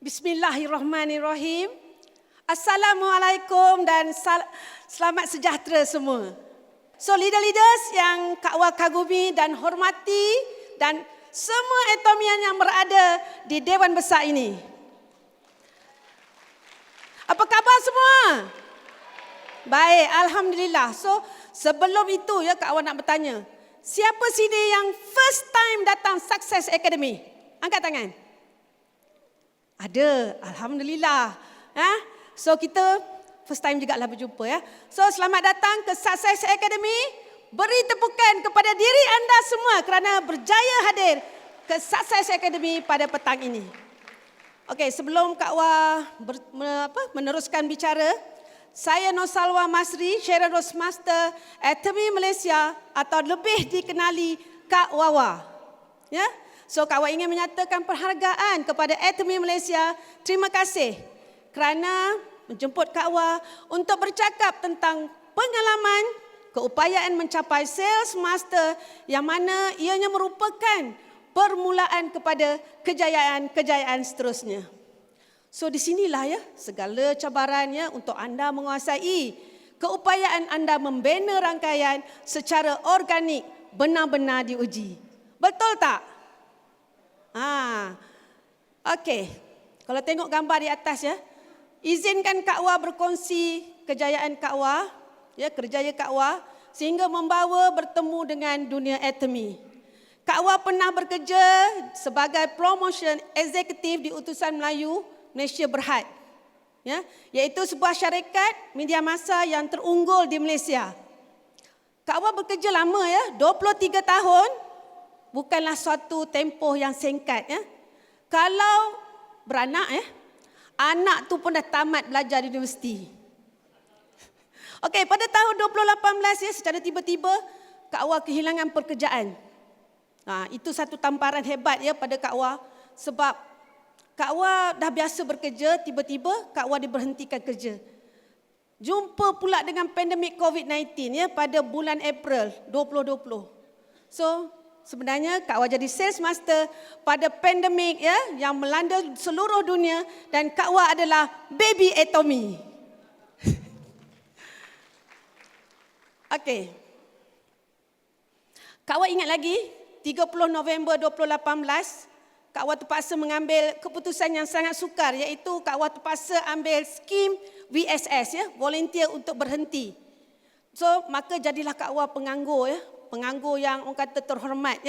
Bismillahirrahmanirrahim. Assalamualaikum dan selamat sejahtera semua. So leader-leaders yang Kak Wah kagumi dan hormati dan semua atomian yang berada di Dewan Besar ini. Apa khabar semua? Baik, Alhamdulillah. So sebelum itu Kak Wah nak bertanya. Siapa sini yang first time datang Success Academy? Angkat tangan. Ada, Alhamdulillah. So kita first time juga lah berjumpa ya. So selamat datang ke Success Academy. Beri tepukan kepada diri anda semua kerana berjaya hadir ke Success Academy pada petang ini. Okey, sebelum Kak Wah meneruskan bicara, saya Nur Salwa Masri, Sharon Rose Master Atomy Malaysia atau lebih dikenali Kak Wawa. Ya. So Kak Wah ingin menyatakan penghargaan kepada Atomy Malaysia. Terima kasih kerana menjemput Kak Wah untuk bercakap tentang pengalaman keupayaan mencapai Sales Master yang mana ianya merupakan permulaan kepada kejayaan-kejayaan seterusnya. So di sinilah segala cabarannya untuk anda menguasai keupayaan anda membina rangkaian secara organik benar-benar diuji. Betul tak? Okey. Kalau tengok gambar di atas izinkan Kak Wah berkongsi kejayaan Kak Wah, kerjaya Kak Wah sehingga membawa bertemu dengan dunia atomy. Kak Wah pernah bekerja sebagai promotion eksekutif di Utusan Melayu Malaysia Berhad. Iaitu sebuah syarikat media massa yang terunggul di Malaysia. Kak Wah bekerja lama 23 tahun. Bukanlah suatu tempoh yang singkat. Kalau beranak, anak tu pun dah tamat belajar di universiti. Okey, pada tahun 2018 secara tiba-tiba Kak Wah kehilangan pekerjaan. Itu satu tamparan hebat pada Kak Wah sebab Kak Wah dah biasa bekerja, tiba-tiba Kak Wah diberhentikan kerja. Jumpa pula dengan pandemik COVID-19 pada bulan April 2020. So sebenarnya Kak Wah jadi Sales Master pada pandemik yang melanda seluruh dunia dan Kak Wah adalah baby atomy. Okey. Kak Wah ingat lagi 30 November 2018 Kak Wah terpaksa mengambil keputusan yang sangat sukar iaitu Kak Wah terpaksa ambil skim VSS volunteer untuk berhenti. So maka jadilah Kak Wah penganggur penganggur yang orang kata terhormat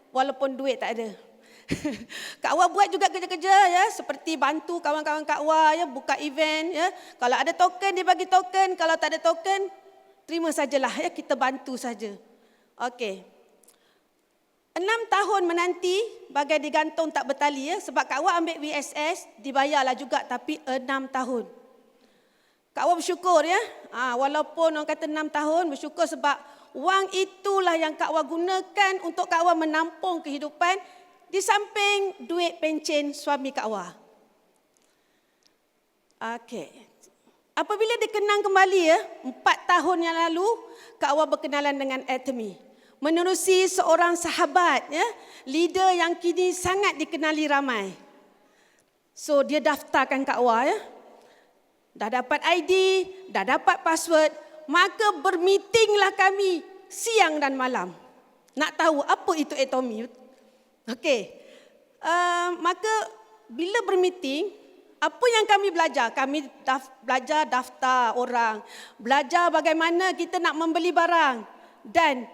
walaupun duit tak ada. Kak Wah buat juga kerja-kerja seperti bantu kawan-kawan Kak Wah buka event Kalau ada token dia bagi token, kalau tak ada token terima sajalah kita bantu saja. Okey. 6 tahun menanti bagai digantung tak bertali sebab Kak Wah ambil VSS dibayarlah juga tapi 6 tahun. Kak Wah bersyukur walaupun orang kata 6 tahun bersyukur sebab wang itulah yang Kak Wah gunakan untuk Kak Wah menampung kehidupan di samping duit pencen suami Kak Wah. Okey. Apabila dikenang kembali 4 tahun yang lalu Kak Wah berkenalan dengan Atomy. Menerusi seorang sahabat leader yang kini sangat dikenali ramai. So dia daftarkan Kak Wah Dah dapat ID, dah dapat password, maka bermeetinglah kami siang dan malam. Nak tahu apa itu atomy? Okey. Maka bila bermeeting, apa yang kami belajar? Kami belajar daftar orang, belajar bagaimana kita nak membeli barang dan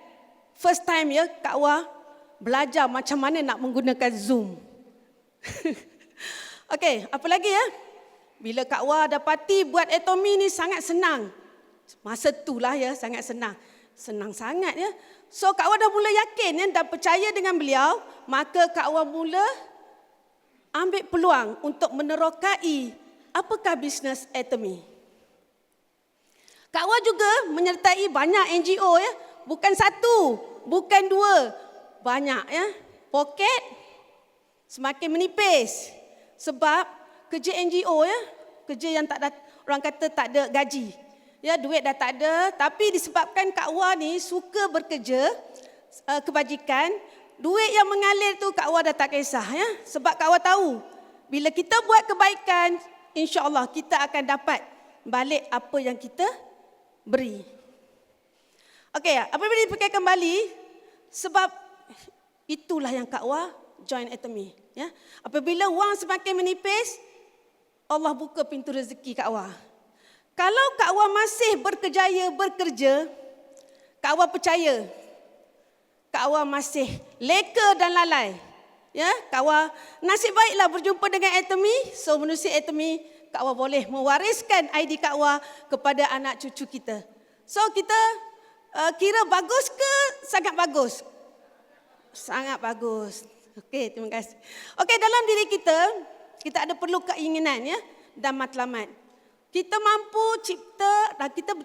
first time Kak Wah belajar macam mana nak menggunakan Zoom. Okey, apa lagi Bila Kak Wah dapati buat atomy ni sangat senang. Masa itulah sangat senang. Senang sangat So Kak Wah dah mula yakin dan percaya dengan beliau, maka Kak Wah mula ambil peluang untuk menerokai apakah bisnes atomy. Kak Wah juga menyertai banyak NGO bukan satu, bukan dua, banyak Poket semakin menipis sebab kerja NGO kerja yang tak ada, orang kata tak ada gaji. Duit dah tak ada, tapi disebabkan Kak Wah ni suka bekerja kebajikan, duit yang mengalir tu Kak Wah dah tak kisah sebab Kak Wah tahu Bila kita buat kebaikan, insya-Allah kita akan dapat balik apa yang kita beri. Okey, apabila dipakai kembali, sebab itulah yang Kak Wah join Atomy. Ya. Apabila wang semakin menipis, Allah buka pintu rezeki Kak Wah. Kalau Kak Wah masih bekerja, Kak Wah percaya, Kak Wah masih leka dan lalai. Ya, Kak Wah nasib baiklah berjumpa dengan Atomy. So menerusi Atomy, Kak Wah boleh mewariskan ID Kak Wah kepada anak cucu kita. So kita kira bagus ke sangat bagus? Sangat bagus. Okey, terima kasih. Okey, dalam diri kita ada perlu keinginan ya dan matlamat. Kita mampu cipta dan kita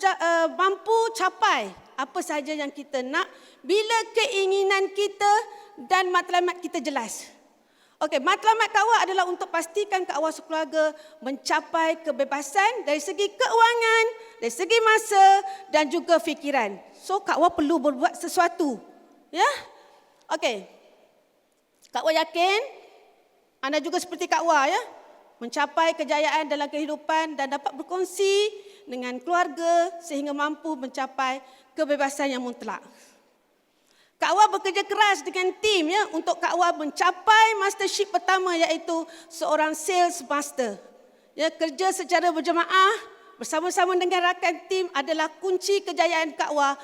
mampu capai apa sahaja yang kita nak bila keinginan kita dan matlamat kita jelas. Okey, matlamat Kak Wah adalah untuk pastikan Kak Wah sekeluarga mencapai kebebasan dari segi keuangan, dari segi masa dan juga fikiran. So Kak Wah perlu berbuat sesuatu. Ya? Okey. Kak Wah yakin anda juga seperti Kak Wah ya, mencapai kejayaan dalam kehidupan dan dapat berkongsi dengan keluarga sehingga mampu mencapai kebebasan yang mutlak. Kak Wah bekerja keras dengan tim ya untuk Kak Wah mencapai mastership pertama iaitu seorang sales master. Ya, kerja secara berjemaah bersama-sama dengan rakan tim adalah kunci kejayaan Kak Wah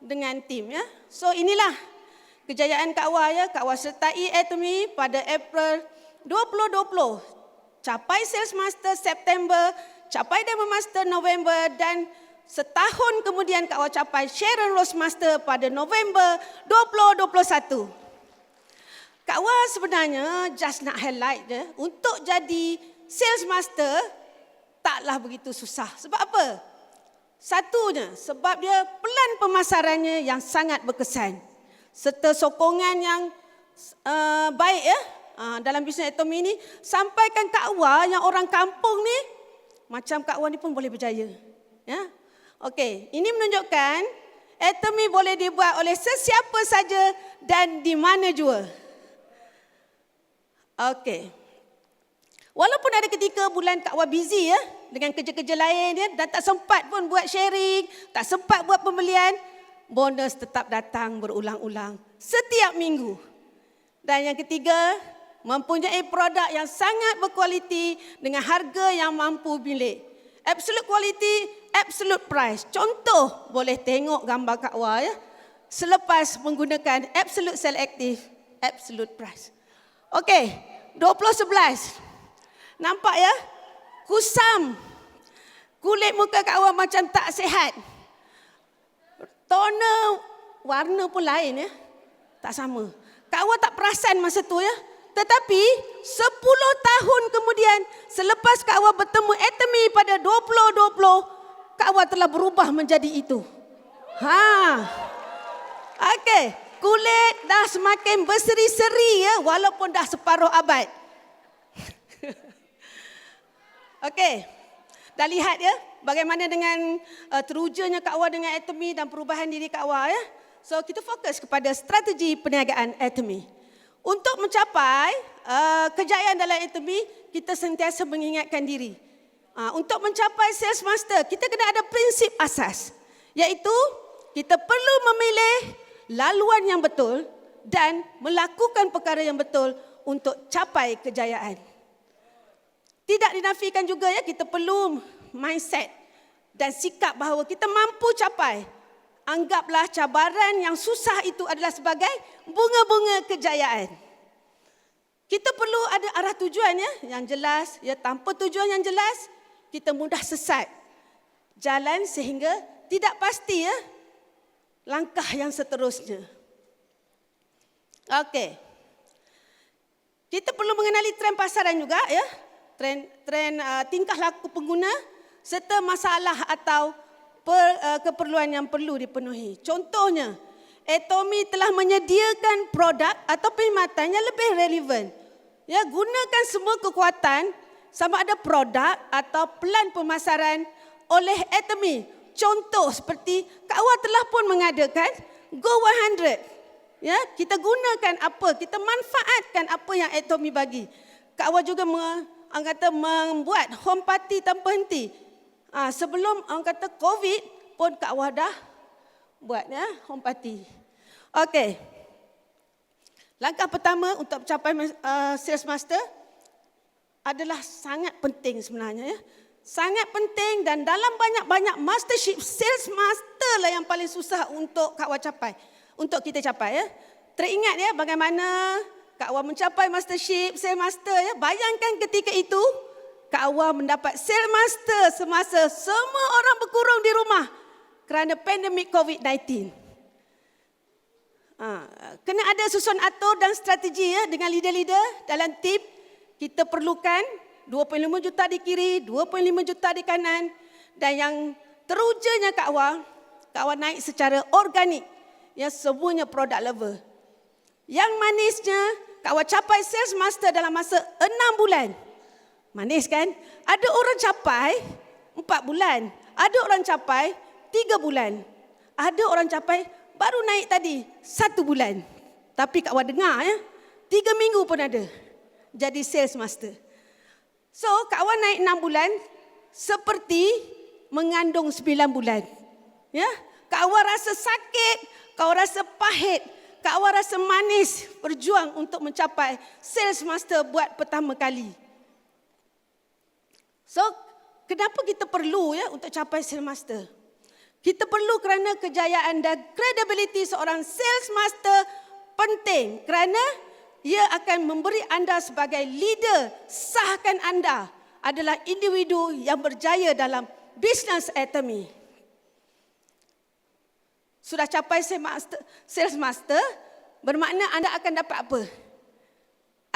dengan tim ya. So inilah kejayaan Kak Wah ya. Kak Wah sertai Atomy pada April 2020. Capai Sales Master September, capai Demo Master November dan setahun kemudian Kak Wah capai Sharon Rose Master pada November 2021. Kak Wah sebenarnya just nak highlight je, untuk jadi Sales Master taklah begitu susah. Sebab apa? Satunya, sebab dia pelan pemasarannya yang sangat berkesan. Serta sokongan yang baik ya dalam bisnes Atomy ini, sampaikan Kak Wah yang orang kampung ni macam Kak Wah ni pun boleh berjaya. Ya. Okey, ini menunjukkan Atomy boleh dibuat oleh sesiapa saja dan di mana jua. Okey. Walaupun ada ketika bulan Kak Wah busy ya dengan kerja-kerja lain ya dan tak sempat pun buat sharing, tak sempat buat pembelian, bonus tetap datang berulang-ulang setiap minggu. Dan yang ketiga, mempunyai produk yang sangat berkualiti dengan harga yang mampu milik. Absolute quality, absolute price. Contoh, boleh tengok gambar Kak Wah ya, selepas menggunakan absolute selective, absolute price. Okey, 2011. Nampak ya? Kusam. Kulit muka Kak Wah macam tak sihat. Toner warna pun lain ya. Tak sama. Kak Wah tak perasan masa tu ya. Tetapi 10 tahun kemudian selepas Kak Wah bertemu Atomy pada 2020, Kak Wah telah berubah menjadi itu. Okey, kulit dah semakin berseri-seri ya walaupun dah separuh abad. Okey. Dah lihat ya bagaimana dengan terujanya Kak Wah dengan Atomy dan perubahan diri Kak Wah ya. So kita fokus kepada strategi perniagaan Atomy. Untuk mencapai kejayaan dalam Atomy, kita sentiasa mengingatkan diri. Untuk mencapai Sales Master, kita kena ada prinsip asas. Iaitu kita perlu memilih laluan yang betul dan melakukan perkara yang betul untuk capai kejayaan. Tidak dinafikan juga ya, kita perlu mindset dan sikap bahawa kita mampu capai. Anggaplah cabaran yang susah itu adalah sebagai bunga-bunga kejayaan. Kita perlu ada arah tujuan ya, yang jelas. Ya, tanpa tujuan yang jelas, kita mudah sesat jalan sehingga tidak pasti ya langkah yang seterusnya. Okey. Kita perlu mengenali tren pasaran juga ya. Tren tingkah laku pengguna serta masalah atau keperluan yang perlu dipenuhi. Contohnya, Atomy telah menyediakan produk atau perkhidmatan yang lebih relevan. Ya, gunakan semua kekuatan sama ada produk atau pelan pemasaran oleh Atomy. Contoh seperti Kak Wah telah pun mengadakan Go 100. Ya, kita gunakan apa, kita manfaatkan apa yang Atomy bagi. Kak Wah juga membuat home party tanpa henti. Sebelum orang kata COVID pun Kak Wah dah buat home party. Okey. Langkah pertama untuk mencapai sales master adalah sangat penting sebenarnya ya. Sangat penting, dan dalam banyak-banyak mastership, sales master lah yang paling susah untuk Kak Wah capai. Untuk kita capai ya. Teringat ya bagaimana Kak Wah mencapai mastership, sales master ya. Bayangkan ketika itu Kak Wah mendapat sales master semasa semua orang berkurung di rumah kerana pandemik COVID-19. Kena ada susun atur dan strategi ya dengan leader-leader dalam tim. Kita perlukan 25 juta di kiri, 25 juta di kanan. Dan yang terujanya Kak Wah naik secara organik. Ya, semuanya product level. Yang manisnya, Kak Wah capai sales master dalam masa 6 bulan. Manis kan? Ada orang capai 4 bulan. Ada orang capai 3 bulan. Ada orang capai baru naik tadi 1 bulan. Tapi Kak Wah dengar ya, 3 minggu pun ada. Jadi sales master. So, Kak Wah naik 6 bulan seperti mengandung 9 bulan. Ya, Kak Wah rasa sakit, Kak Wah rasa pahit, Kak Wah rasa manis berjuang untuk mencapai sales master buat pertama kali. So, kenapa kita perlu ya untuk capai sales master? Kita perlu kerana kejayaan dan credibility seorang sales master penting kerana ia akan memberi anda sebagai leader, sahkan anda adalah individu yang berjaya dalam business atomy. Sudah capai sales master, bermakna anda akan dapat apa?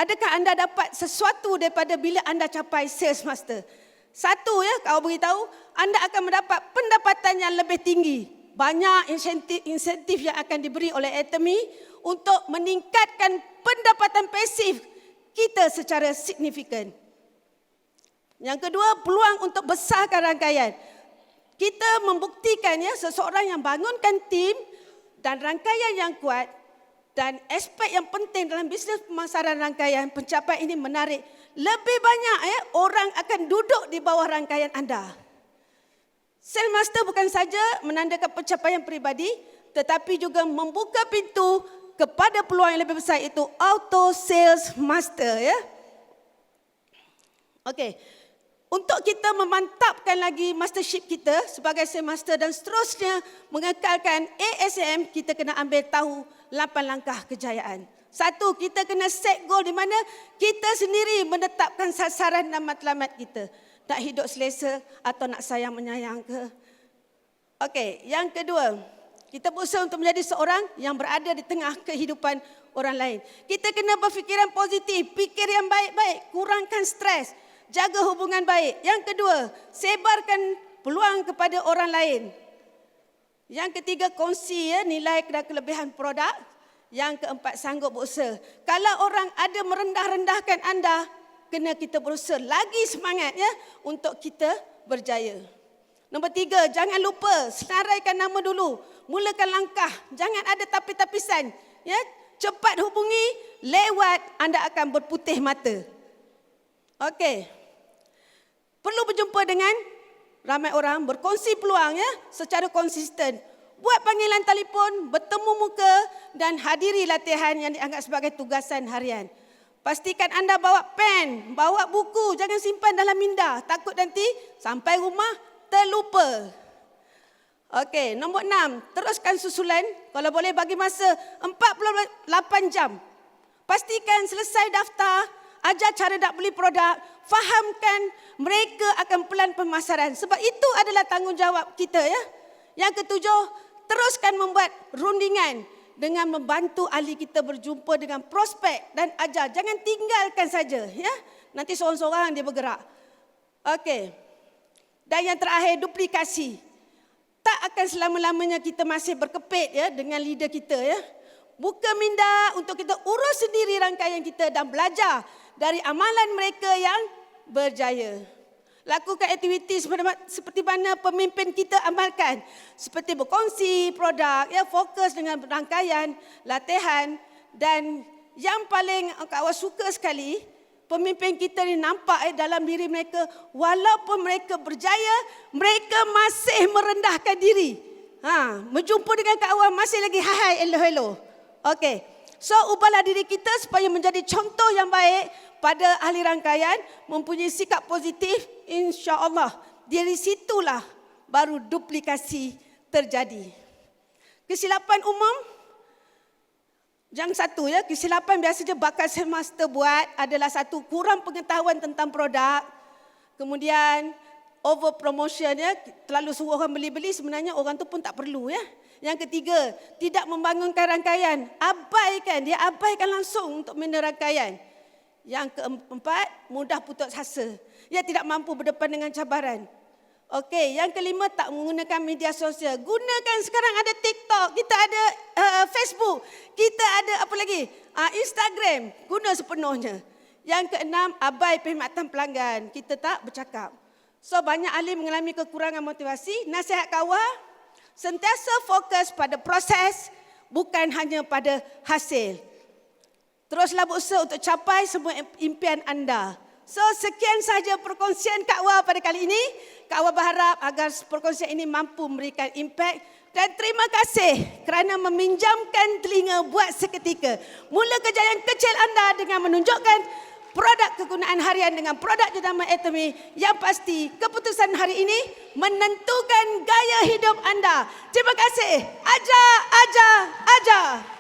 Adakah anda dapat sesuatu daripada bila anda capai sales master? Satu ya, kau beritahu, anda akan mendapat pendapatan yang lebih tinggi. Banyak insentif yang akan diberi oleh Atomy untuk meningkatkan pendapatan pasif kita secara signifikan. Yang kedua, peluang untuk besarkan rangkaian. Kita membuktikan ya, seseorang yang bangunkan tim dan rangkaian yang kuat dan aspek yang penting dalam bisnes pemasaran rangkaian, pencapaian ini menarik. Lebih banyak ya, orang akan duduk di bawah rangkaian anda. Sales master bukan saja menandakan pencapaian peribadi, tetapi juga membuka pintu kepada peluang yang lebih besar, itu auto sales master ya. Okey. Untuk kita memantapkan lagi mastership kita sebagai sales master dan seterusnya mengekalkan ASM, kita kena ambil tahu 8 langkah kejayaan. Satu, kita kena set goal di mana kita sendiri menetapkan sasaran dan matlamat kita. Nak hidup selesa atau nak sayang menyayang ke? Okey, yang kedua, kita berusaha untuk menjadi seorang yang berada di tengah kehidupan orang lain. Kita kena berfikiran positif, fikir yang baik-baik, kurangkan stres, jaga hubungan baik. Yang kedua, sebarkan peluang kepada orang lain. Yang ketiga, kongsi ya, nilai dan kelebihan produk. Yang keempat, sanggup berusaha. Kalau orang ada merendah-rendahkan anda, kena kita berusaha lagi semangat ya untuk kita berjaya. Nombor 3, jangan lupa senaraikan nama dulu. Mulakan langkah, jangan ada tapis-tapisan. Ya, cepat hubungi, lewat anda akan berputih mata. Okey. Perlu berjumpa dengan ramai orang, berkongsi peluang ya secara konsisten. Buat panggilan telefon, bertemu muka dan hadiri latihan yang dianggap sebagai tugasan harian. Pastikan anda bawa pen, bawa buku, jangan simpan dalam minda. Takut nanti sampai rumah terlupa. Okey, nombor 6, teruskan susulan. Kalau boleh bagi masa 48 jam. Pastikan selesai daftar, ajar cara nak beli produk, fahamkan mereka akan pelan pemasaran. Sebab itu adalah tanggungjawab kita ya. Yang ketujuh, teruskan membuat rundingan dengan membantu ahli kita berjumpa dengan prospek dan ajar. Jangan tinggalkan saja ya. Nanti seorang-seorang dia bergerak. Okey. Dan yang terakhir, duplikasi. Tak akan selama-lamanya kita masih berkepit ya dengan leader kita ya. Buka minda untuk kita urus sendiri rangkaian kita dan belajar dari amalan mereka yang berjaya. Lakukan aktiviti seperti mana pemimpin kita amalkan. Seperti berkongsi produk, ya, fokus dengan rangkaian, latihan. Dan yang paling Kak Wah suka sekali, pemimpin kita ni nampak dalam diri mereka, walaupun mereka berjaya, mereka masih merendahkan diri. Berjumpa dengan Kak Awal masih lagi hai, hello. Okey. So ubahlah diri kita supaya menjadi contoh yang baik pada ahli rangkaian, mempunyai sikap positif, insya-Allah. Dari situlah baru duplikasi terjadi. Kesilapan umum, yang satu ya, kesilapan biasanya bakal semester buat adalah satu, kurang pengetahuan tentang produk. Kemudian over promotion ya, terlalu suruh orang beli-beli, sebenarnya orang tu pun tak perlu ya. Yang ketiga, tidak membangunkan rangkaian, abaikan langsung untuk bina rangkaian. Yang keempat, mudah putus asa. Ia tidak mampu berdepan dengan cabaran. Okey, yang kelima, tak menggunakan media sosial. Gunakan, sekarang ada TikTok, kita ada Facebook, kita ada apa lagi? Instagram, guna sepenuhnya. Yang keenam, abai perkhidmatan pelanggan. Kita tak bercakap. So banyak ahli mengalami kekurangan motivasi. Nasihat Kak Awal, sentiasa fokus pada proses, bukan hanya pada hasil. Teruslah berusaha untuk capai semua impian anda. So sekian sahaja perkongsian Kak Awal pada kali ini. Kak Awal berharap agar perkongsian ini mampu memberikan impak. Dan terima kasih kerana meminjamkan telinga buat seketika. Mula kejayaan kecil anda dengan menunjukkan produk kegunaan harian dengan produk jenama Atomy. Yang pasti keputusan hari ini menentukan gaya hidup anda. Terima kasih. Ajar.